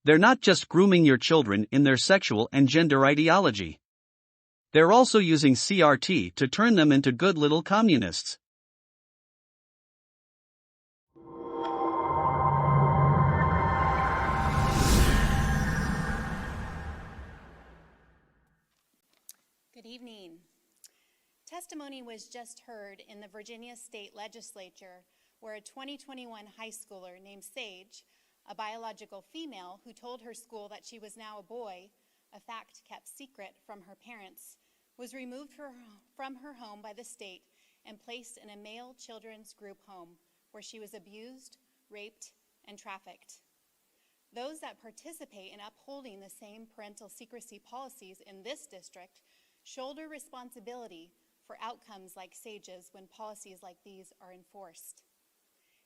They're not just grooming your children in their sexual and gender ideology. They're also using CRT to turn them into good little communists. Good evening. Testimony was just heard in the Virginia State Legislature where a 2021 high schooler named Sage, a biological female who told her school that she was now a boy, a fact kept secret from her parents, was removed from her home by the state and placed in a male children's group home where she was abused, raped, and trafficked. Those that participate in upholding the same parental secrecy policies in this district shoulder responsibility for outcomes like Sage's when policies like these are enforced.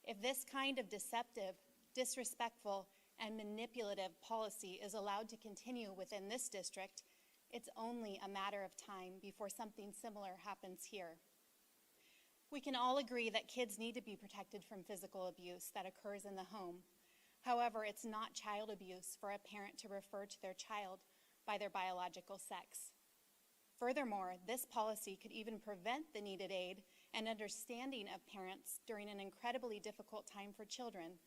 If this kind of deceptive, disrespectful, and manipulative policy is allowed to continue within this district, it's only a matter of time before something similar happens here. We can all agree that kids need to be protected from physical abuse that occurs in the home. However, it's not child abuse for a parent to refer to their child by their biological sex. Furthermore, this policy could even prevent the needed aid and understanding of parents during an incredibly difficult time for children,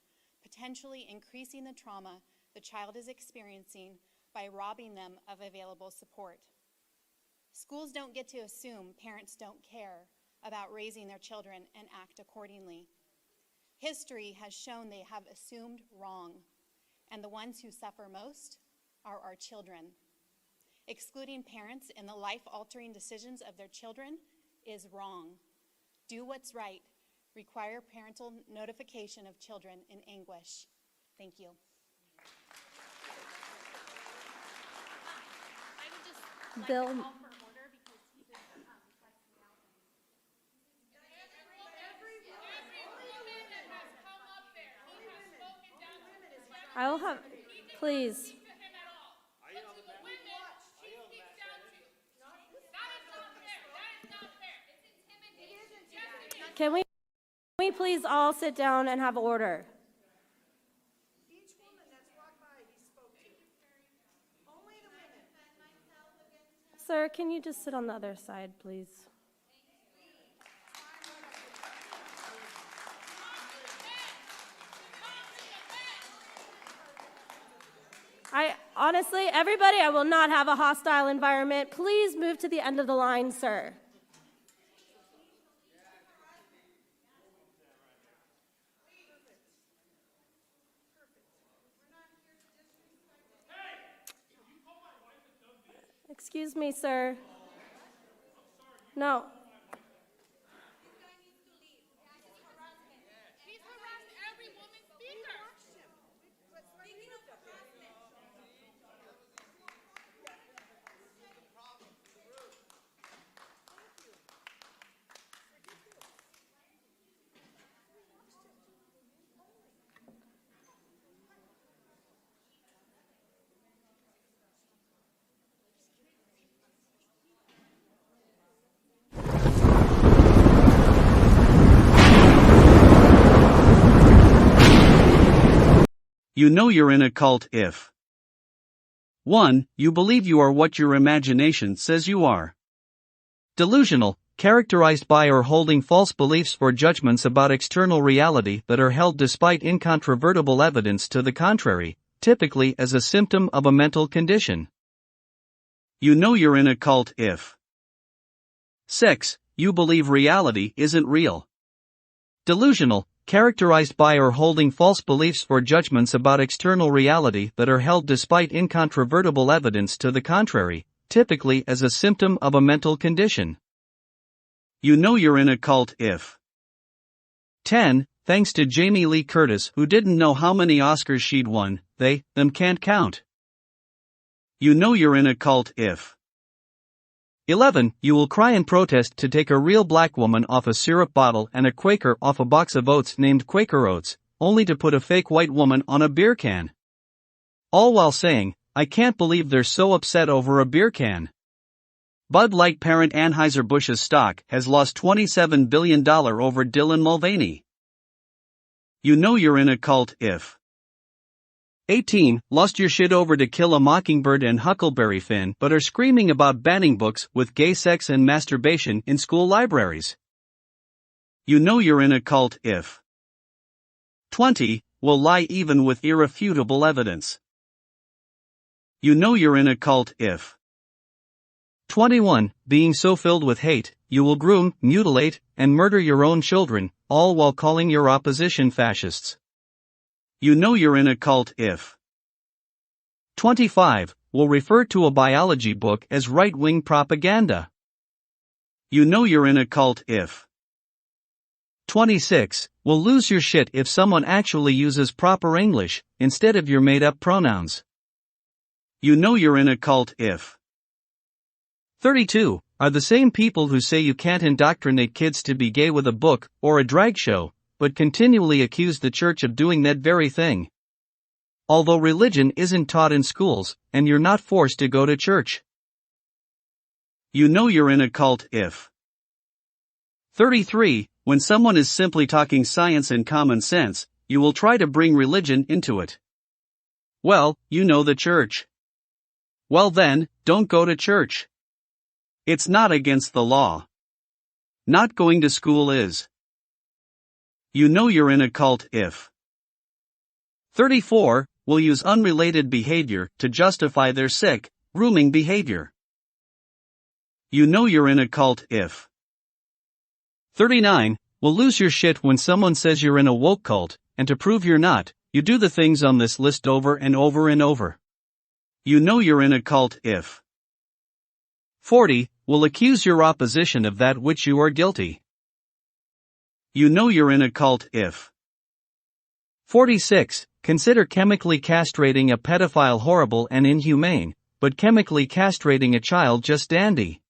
potentially increasing the trauma the child is experiencing by robbing them of available support. Schools don't get to assume parents don't care about raising their children and act accordingly. History has shown they have assumed wrong, and the ones who suffer most are our children. Excluding parents in the life-altering decisions of their children is wrong. Do what's right. Require parental notification of children in anguish. Thank you. I would just like Bill. to call for order because he's been pressing me out. I will have, please. Can we please all sit down and have order? Each woman that's walked by, he spoke to. Only the women. Sir, can you just sit on the other side, please? Honestly, everybody, I will not have a hostile environment. Please move to the end of the line, sir. Excuse me, sir. No. You know you're in a cult if 1. You believe you are what your imagination says you are. Delusional, characterized by or holding false beliefs or judgments about external reality that are held despite incontrovertible evidence to the contrary, typically as a symptom of a mental condition. You know you're in a cult if 6. You believe reality isn't real. Delusional, characterized by or holding false beliefs or judgments about external reality that are held despite incontrovertible evidence to the contrary, typically as a symptom of a mental condition. You know you're in a cult if 10. Thanks to Jamie Lee Curtis, who didn't know how many Oscars she'd won, them can't count. You know you're in a cult if 11. You will cry in protest to take a real black woman off a syrup bottle and a Quaker off a box of oats named Quaker Oats, only to put a fake white woman on a beer can. All while saying, I can't believe they're so upset over a beer can. Bud Light parent Anheuser-Busch's stock has lost $27 billion over Dylan Mulvaney. You know you're in a cult if 18. Lost your shit over To Kill a Mockingbird and Huckleberry Finn but are screaming about banning books with gay sex and masturbation in school libraries. You know you're in a cult if 20. Will lie even with irrefutable evidence. You know you're in a cult if 21. Being so filled with hate, you will groom, mutilate, and murder your own children, all while calling your opposition fascists. You know you're in a cult if 25. Will refer to a biology book as right-wing propaganda. You know you're in a cult if 26. Will lose your shit if someone actually uses proper English, instead of your made-up pronouns. You know you're in a cult if 32. Are the same people who say you can't indoctrinate kids to be gay with a book or a drag show, but continually accuse the church of doing that very thing. Although religion isn't taught in schools, and you're not forced to go to church. You know you're in a cult if 33. When someone is simply talking science and common sense, you will try to bring religion into it. Well, you know the church. Well then, don't go to church. It's not against the law. Not going to school is. You know you're in a cult if 34. Will use unrelated behavior to justify their sick, grooming behavior. You know you're in a cult if 39. Will lose your shit when someone says you're in a woke cult, and to prove you're not, you do the things on this list over and over and over. You know you're in a cult if 40. Will accuse your opposition of that which you are guilty. You know you're in a cult if 46. Consider chemically castrating a pedophile horrible and inhumane, but chemically castrating a child just dandy.